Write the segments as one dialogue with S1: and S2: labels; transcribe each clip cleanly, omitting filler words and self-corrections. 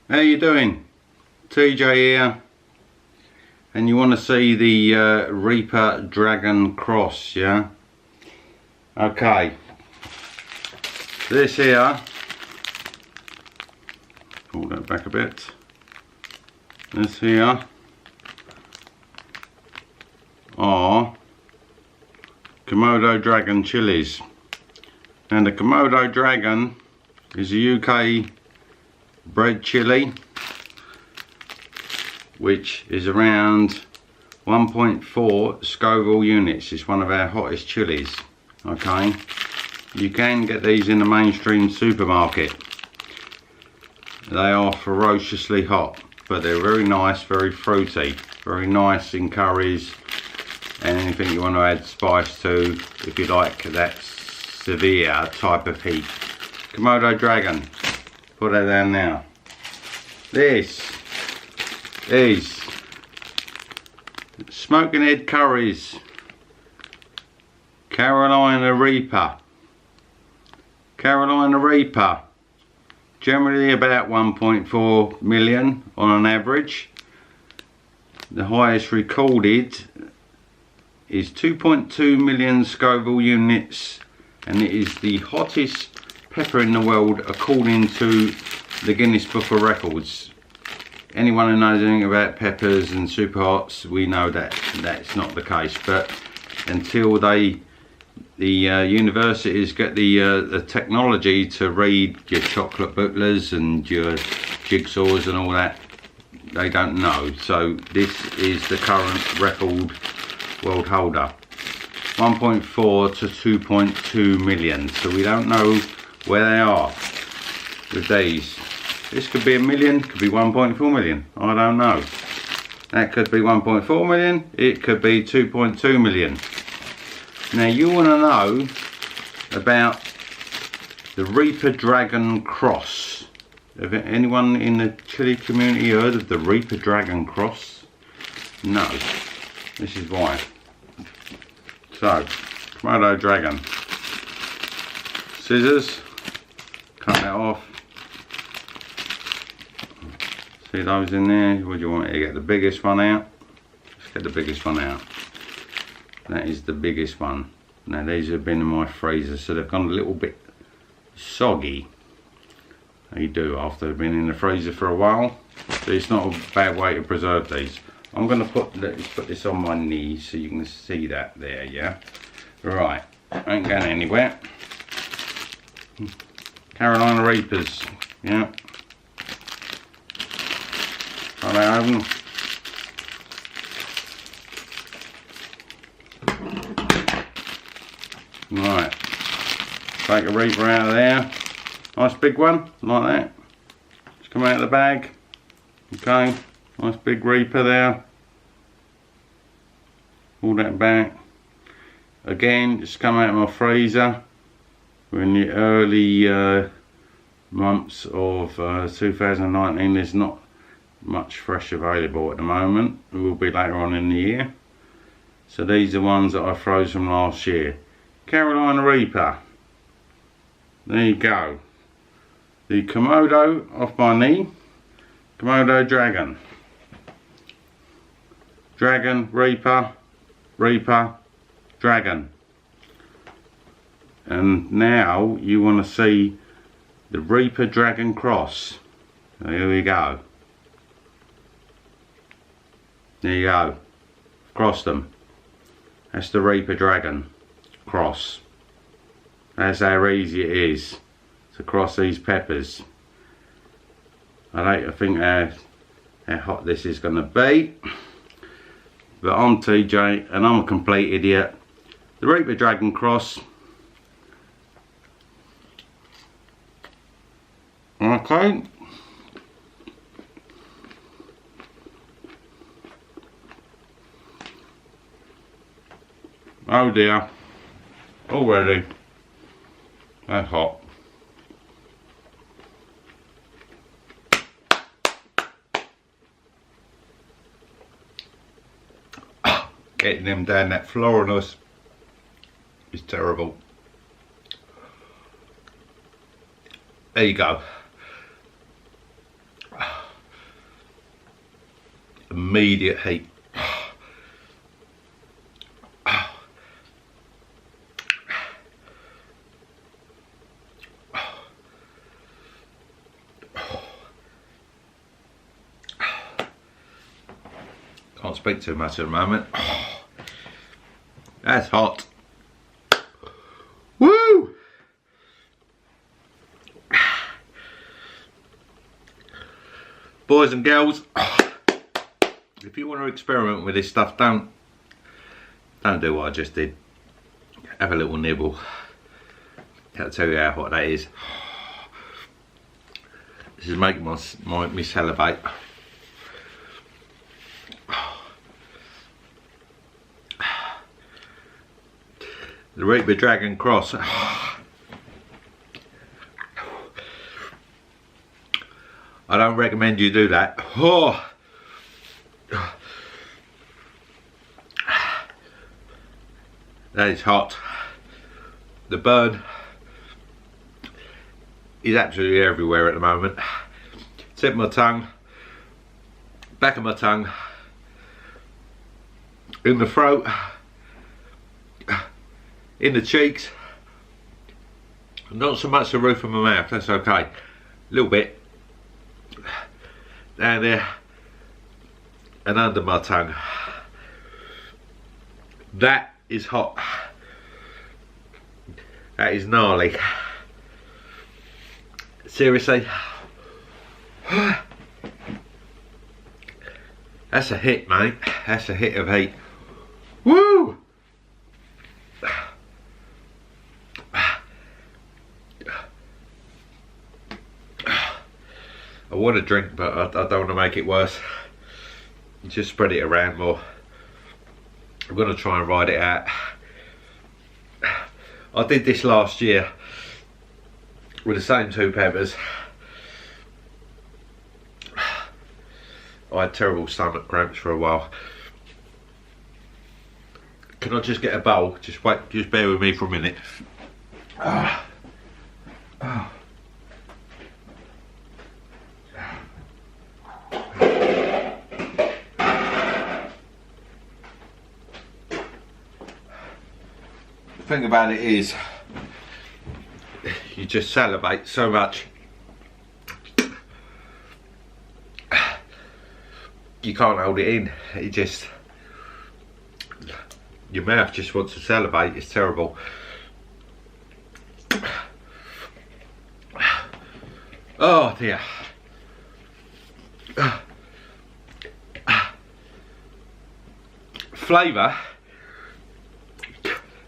S1: How you doing? TJ here, and you want to see the Reaper Dragon Cross, yeah? Okay, this here, pull that back a bit, this here are Komodo Dragon chilies, and the Komodo Dragon is a UK bred chili which is around 1.4 Scoville units. It's one of our hottest chilies. Okay, you can get these in the mainstream supermarket. They are ferociously hot, but they're very nice, very fruity, very nice in curries and anything you want to add spice to if you like that severe type of heat. Komodo Dragon, put that down now. This is Smoking Head Curries, Carolina Reaper. Carolina Reaper, generally about 1.4 million on an average. The highest recorded is 2.2 million Scoville units, and it is the hottest pepper in the world according to the Guinness Book of Records. Anyone who knows anything about peppers and super hots, we know that that's not the case. But until the universities get the technology to read your chocolate bootlers and your jigsaws and all that, they don't know. So this is the current record world holder, 1.4 to 2.2 million. So we don't know where they are with these. This could be a million, could be 1.4 million, I don't know. That could be 1.4 million, it could be 2.2 million. Now you want to know about the Reaper Dragon Cross. Have anyone in the chili community heard of the Reaper Dragon Cross? No. This is why. So, Komodo Dragon. Scissors, cut that off. See those in there? What do you want me to get? The biggest one out? Let's get the biggest one out. That is the biggest one. Now these have been in my freezer, so they've gone a little bit soggy. They do after they've been in the freezer for a while. So it's not a bad way to preserve these. I'm going to let's put this on my knees so you can see that there, yeah? Right, ain't going anywhere. Carolina Reapers, yeah. Got that open. Right, take a Reaper out of there. Nice big one, like that. Just come out of the bag. Okay, nice big Reaper there. Pull that back. Again, just come out of my freezer. We're in the early months of 2019. There's not much fresh available at the moment. It will be later on in the year. So these are ones that I froze from last year. Carolina Reaper. There you go. The Komodo off my knee. Komodo Dragon. Dragon, Reaper, Reaper, Dragon. And now you want to see the Reaper Dragon Cross. So here we go. There you go. Cross them. That's the Reaper Dragon Cross. That's how easy it is to cross these peppers. I don't think how hot this is going to be, but I'm TJ and I'm a complete idiot. The Reaper Dragon Cross. Okay. Oh dear. Already. That's hot. Getting them down that floriness is terrible. There you go. immediate heat. Can't speak too much at the moment. That's hot. Woo! Boys and girls, if you want to experiment with this stuff, don't do what I just did. Have a little nibble. I'll tell you how hot that is. This is making me salivate. The Reaper Dragon Cross. I don't recommend you do that. Oh. That is hot. The burn is absolutely everywhere at the moment. Tip of my tongue, back of my tongue, in the throat, in the cheeks, not so much the roof of my mouth, that's okay. A little bit down there and under my tongue. That is hot. That is gnarly. Seriously. That's a hit, mate. That's a hit of heat. Woo! I want to drink, but I don't want to make it worse. Just spread it around more. I'm going to try and ride it out. I did this last year with the same 2 peppers. I had terrible stomach cramps for a while. Can I just get a bowl? Just wait, just bear with me for a minute. The thing about it is, you just salivate so much. You can't hold it in. It just, your mouth just wants to salivate. It's terrible. Oh dear. Flavour,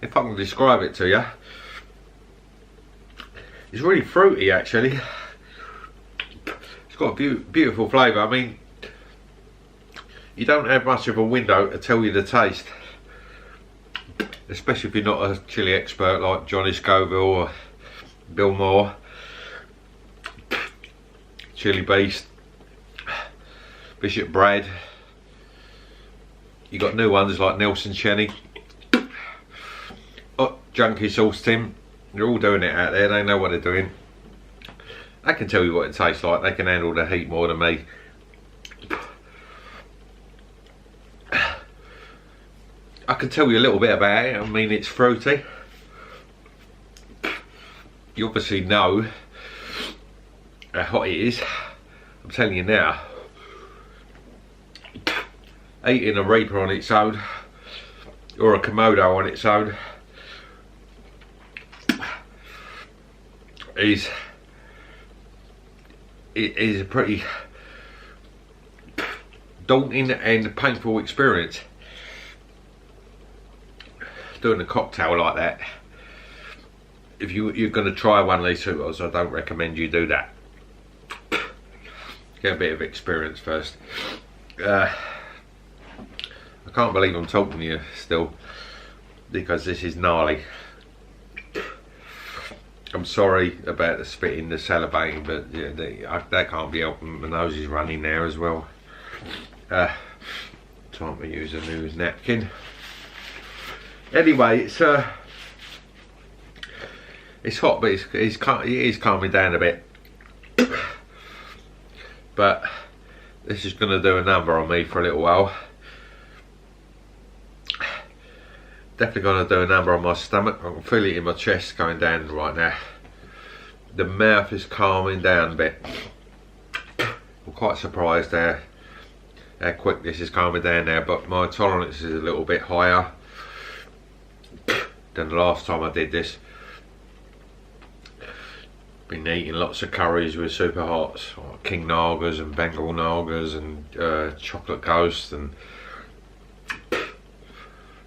S1: if I can describe it to you, it's really fruity actually. It's got a beautiful flavour. I mean, you don't have much of a window to tell you the taste, especially if you're not a chili expert like Johnny Scoville or Bill Moore. Chili Beast, Bishop Brad. You got new ones like Nelson Cheney, Junkie Sauce Tim. They're all doing it out there. They know what they're doing. They can tell you what it tastes like. They can handle the heat more than me. I can tell you a little bit about it. I mean, it's fruity. You obviously know how hot it is. I'm telling you now, eating a Reaper on its own or a Komodo on its own is a pretty daunting and painful experience. Doing a cocktail like that, if you're going to try one of these soups, I don't recommend you do that. Get a bit of experience first. I can't believe I'm talking to you still, because this is gnarly. I'm sorry about the spitting, the salivating, but yeah, that can't be helping. My nose is running there as well. Time to use a new napkin. Anyway, it's hot, but it is calming down a bit. But
S2: This is going to do a number on me for a little while. Definitely going to do a number on my stomach. I can feel it in my chest going down right now. The mouth is calming down a bit. I'm quite surprised how quick this is calming down now, but my tolerance is a little bit higher than the last time I did this. Been eating lots of curries with super hots, like King Nagas and Bengal Nagas and chocolate ghosts and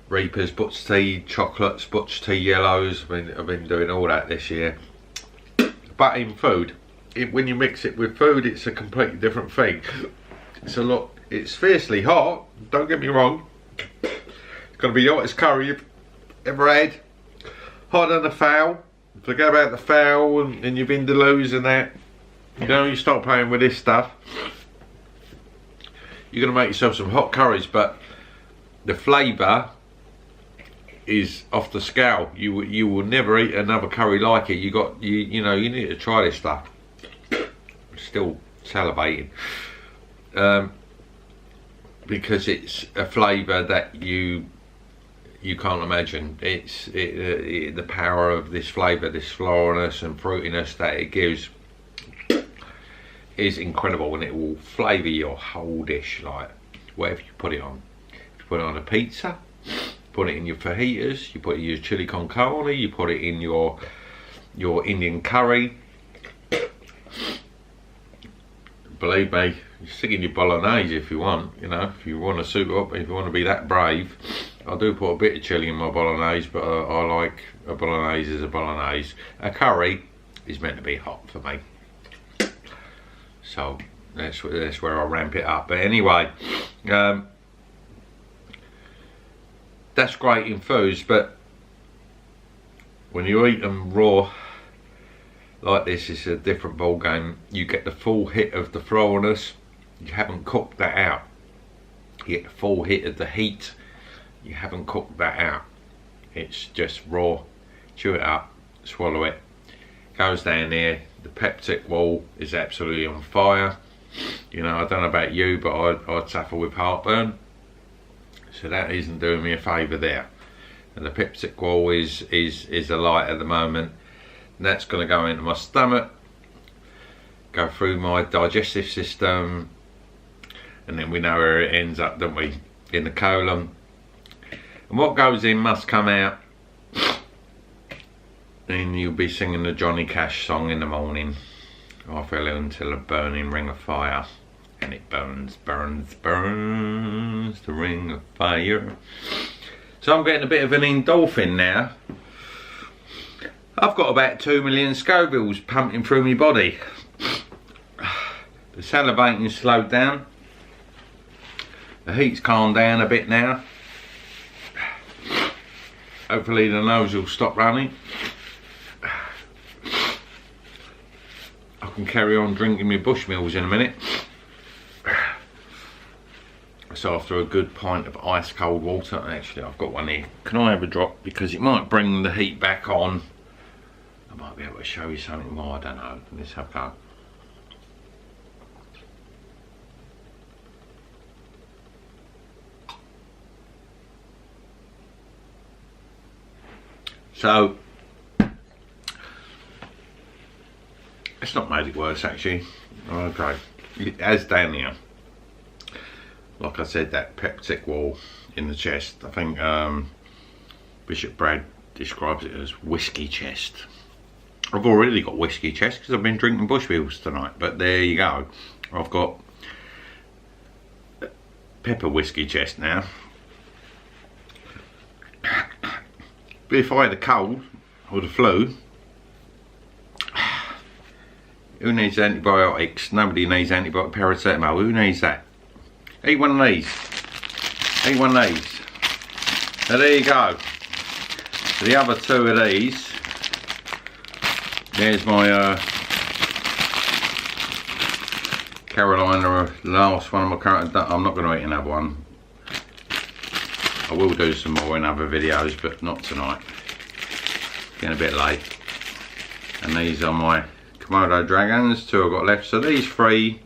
S2: Reapers, Butch tea, chocolates, Butch tea yellows. I've been doing all that this year. But in food, when you mix it with food, it's a completely different thing. It's fiercely hot, don't get me wrong. It's going to be the hottest curry you've ever had. Hotter than a fowl. Forget about the fowl and your vindaloos and that. You know, you start playing with this stuff, you're going to make yourself some hot curries, but the flavour is off the scale. You will never eat another curry like it. You know, you need to try this stuff. I'm still salivating. Because it's a flavour that you can't imagine. The power of this flavour, this floralness and fruitiness that it gives is incredible, and it will flavour your whole dish, like whatever you put it on. If you put it on a pizza, put it in your fajitas, you put it in your chili con carne, you put it in your Indian curry. Believe me, you stick in your bolognese if you want. You know, if you want to suit up, if you want to be that brave. I do put a bit of chili in my bolognese, but I like a bolognese as a bolognese. A curry is meant to be hot for me, so that's where I ramp it up. But anyway, that's great in foods, but when you eat them raw like this, it's a different ball game. You get the full hit of the floralness. You haven't cooked that out. You get the full hit of the heat. You haven't cooked that out. It's just raw. Chew it up, swallow it. Goes down there. The peptic wall is absolutely on fire. You know, I don't know about you, but I suffer with heartburn, so that isn't doing me a favour there. And the peptic wall is a light at the moment. And that's going to go into my stomach, go through my digestive system, and then we know where it ends up, don't we? In the colon. And what goes in must come out. And you'll be singing the Johnny Cash song in the morning. I fell into a burning ring of fire, and it burns, burns, burns, the ring of fire. So I'm getting a bit of an endorphin now. I've got about 2 million Scovilles pumping through my body. The salivating's slowed down. The heat's calmed down a bit now. Hopefully the nose will stop running. I can carry on drinking my Bushmills in a minute. So after a good pint of ice cold water, actually I've got one here. Can I have a drop? Because it might bring the heat back on. I might be able to show you something more, I don't know. Let's have a go. So, it's not made it worse actually. Okay, it has down here, like I said, that peptic wall in the chest. I think Bishop Brad describes it as whiskey chest. I've already got whiskey chest because I've been drinking Bushmills tonight, but there you go. I've got pepper whiskey chest now. But if I had a cold or the flu, who needs antibiotics? Nobody needs antibiotic paracetamol. Who needs that? Eat one of these. Eat one of these. Now there you go. The other two of these. There's my Carolina, last one of my current. I'm not going to eat another one. I will do some more in other videos, but not tonight. Getting a bit late. And these are my Komodo dragons, 2 I've got left. So these 3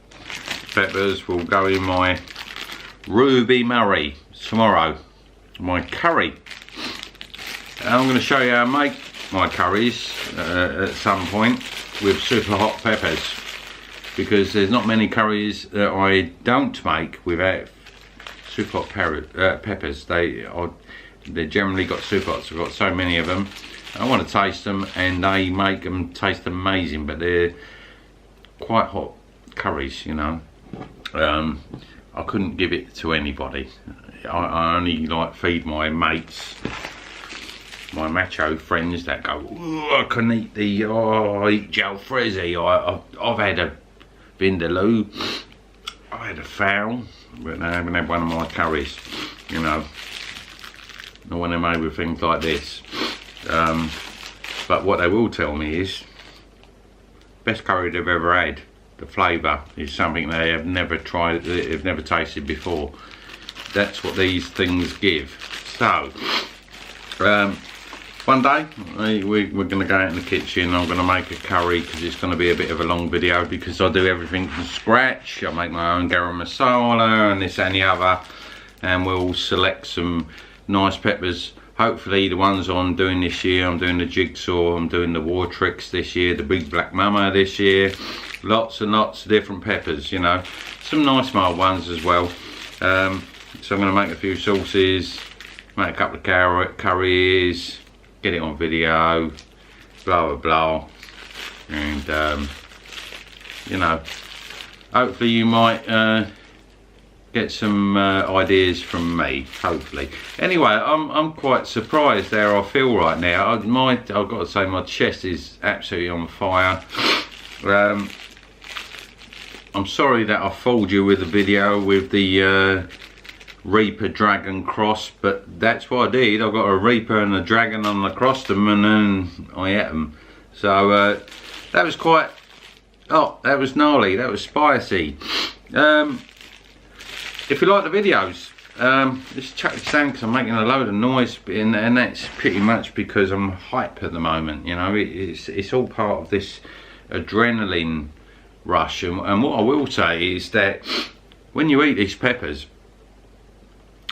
S1: peppers will go in my Ruby Murray tomorrow, my curry. And I'm going to show you how I make my curries at some point with super hot peppers, because there's not many curries that I don't make without super hot peppers. They're generally got super hot, so I've got so many of them. I want to taste them, and they make them taste amazing, but they're quite hot curries, you know. I couldn't give it to anybody. I only like feed my mates, my macho friends that go, oh, I couldn't eat I eat jalfrezi. I've had a vindaloo, I had a fowl, but I haven't had one of my curries, you know. Not when they're made with things like this. But what they will tell me is, best curry they've ever had. The flavour is something they have never tried, they've never tasted before. That's what these things give. So, one day we're going to go out in the kitchen. I'm going to make a curry, because it's going to be a bit of a long video, because I do everything from scratch. I make my own garam masala and this and the other, and we'll select some nice peppers. Hopefully the ones I'm doing this year, I'm doing the jigsaw, I'm doing the war tricks this year, the big black mama this year. Lots and lots of different peppers, you know. Some nice mild ones as well. So I'm going to make a few sauces, make a couple of curries, get it on video, blah blah blah. And you know, hopefully you might get some ideas from me, hopefully. Anyway, I'm quite surprised how I feel right now. I've got to say, my chest is absolutely on fire. I'm sorry that I fooled you with the video with the Reaper Dragon cross, but that's what I did. I got a Reaper and a Dragon and I crossed them, and then I ate them. So that was quite, oh, that was gnarly, that was spicy. If you like the videos, just chuck this down, because I'm making a load of noise, and that's pretty much because I'm hype at the moment. You know, it's all part of this adrenaline rush. And what I will say is that when you eat these peppers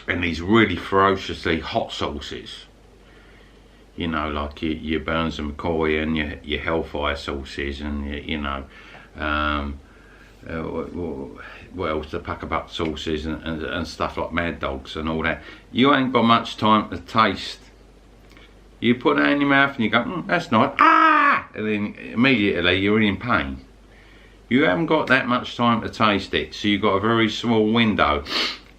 S1: and these really ferociously hot sauces, you know, like your Burns and McCoy and your Hellfire sauces, and you know, what else, the Puckabuck sauces and stuff like Mad Dogs and all that, you ain't got much time to taste. You put that in your mouth and you go, that's nice, ah, and then immediately you're in pain. You haven't got that much time to taste it, so you've got a very small window.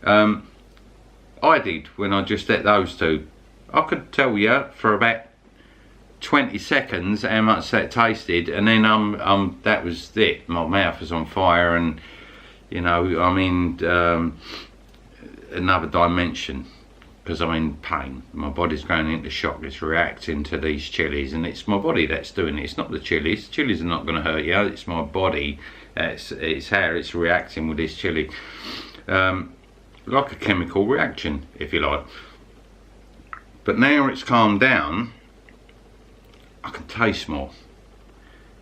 S1: I did when I just ate those two. I could tell you for about 20 seconds how much that tasted, and then that was it. My mouth was on fire, and you know, I'm in another dimension, because I'm in pain. My body's going into shock. It's reacting to these chilies, and it's my body that's doing it. It's not the chilies. Chilies are not going to hurt you. It's my body. It's how it's reacting with this chili, like a chemical reaction, if you like. But now it's calmed down, I can taste more.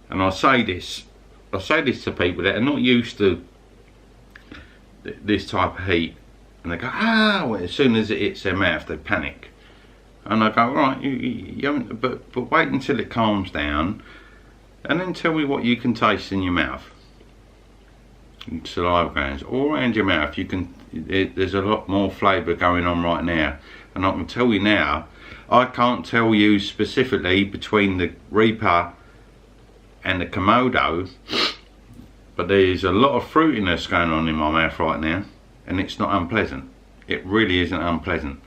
S1: And I say this to people that are not used to this type of heat, and they go, ah, well, as soon as it hits their mouth they panic. And I go, right, you haven't, but wait until it calms down, and then tell me what you can taste in your mouth. Saliva glands all around your mouth. You can, there's a lot more flavour going on right now, and I can tell you now, I can't tell you specifically between the Reaper and the Komodo, but there's a lot of fruitiness going on in my mouth right now, and it's not unpleasant. It really isn't unpleasant.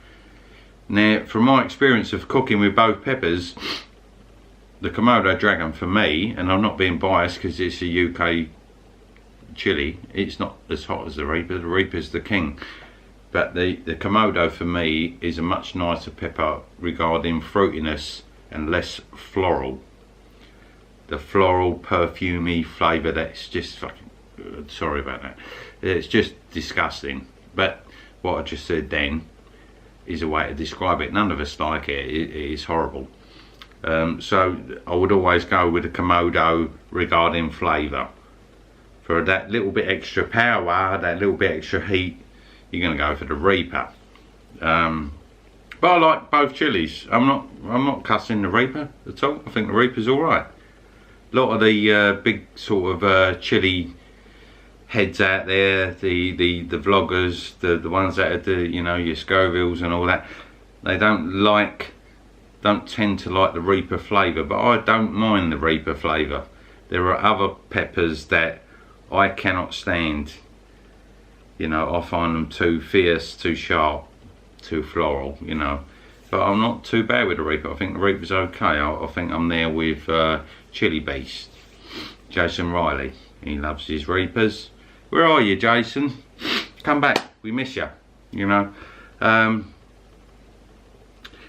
S1: Now, from my experience of cooking with both peppers, the Komodo Dragon for me, and I'm not being biased because it's a UK chili, it's not as hot as the Reaper. The Reaper's the king, but the Komodo for me is a much nicer pepper regarding fruitiness and less floral. The floral perfumey flavour, that's just fucking, sorry about that, it's just disgusting. But what I just said then is a way to describe it. None of us like it. It is horrible. So I would always go with the Komodo regarding flavour. for that little bit extra power, that little bit extra heat, you're going to go for the Reaper. But I like both chilies. I'm not cussing the Reaper at all. I think the Reaper's alright. A lot of the big sort of chili heads out there, the vloggers, the ones that are the, you know, your Scovilles and all that, they don't tend to like the Reaper flavour, but I don't mind the Reaper flavour. There are other peppers that I cannot stand. You know, I find them too fierce, too sharp, too floral, you know. But I'm not too bad with the Reaper. I think the Reaper's okay. I think I'm there with Chili Beast, Jason Riley. He loves his Reapers. Where are you, Jason? Come back, we miss you, you know.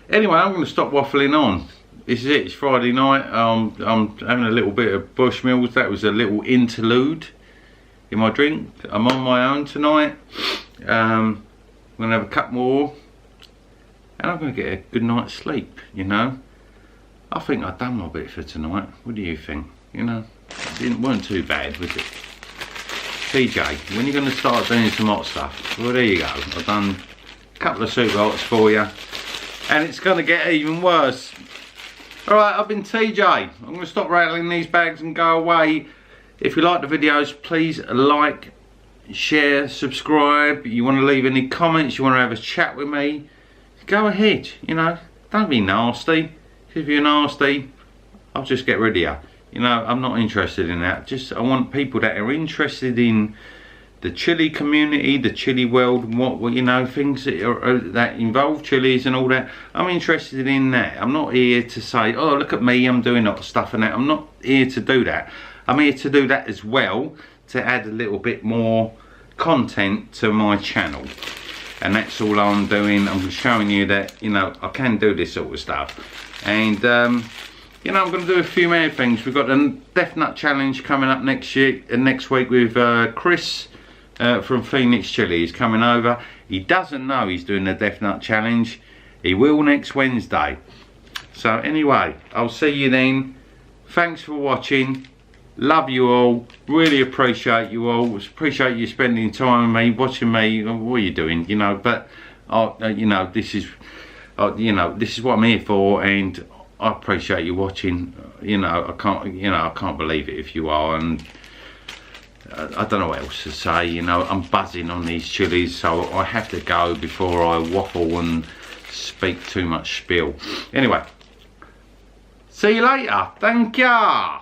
S1: Anyway, I'm going to stop waffling on. This is it, it's Friday night. I'm having a little bit of Bushmills. That was a little interlude in my drink. I'm on my own tonight. I'm going to have a cup more. And I'm going to get a good night's sleep, you know. I think I've done my bit for tonight. What do you think? You know, it weren't too bad, was it? TJ, when are you going to start doing some hot stuff? Well, there you go. I've done a couple of super hots for you. And it's going to get even worse. Alright, I've been TJ. I'm going to stop rattling these bags and go away. If you like the videos, please like, share, subscribe. You want to leave any comments, you want to have a chat with me, go ahead, you know. Don't be nasty. If you're nasty, I'll just get rid of you. You know, I'm not interested in that. I want people that are interested in the chili community, the chili world, what you know, things that involve chilies and all that. I'm interested in that. I'm not here to say, oh, look at me, I'm doing that stuff and that. I'm not here to do that. I'm here to do that as well, to add a little bit more content to my channel. And that's all I'm doing. I'm showing you that, you know, I can do this sort of stuff. And you know, I'm going to do a few more things. We've got the Death Nut Challenge coming up next week with Chris from Phoenix Chili. He's coming over. He doesn't know he's doing the Death Nut Challenge. He will next Wednesday. So anyway, I'll see you then. Thanks for watching. Love you all. Really appreciate you all. Appreciate you spending time with me, watching me. What are you doing? You know, but you know, this is this is what I'm here for, and I appreciate you watching. You know, I can't believe it if you are, and I don't know what else to say. You know, I'm buzzing on these chilies, so I have to go before I waffle and speak too much spiel. Anyway, see you later. Thank ya.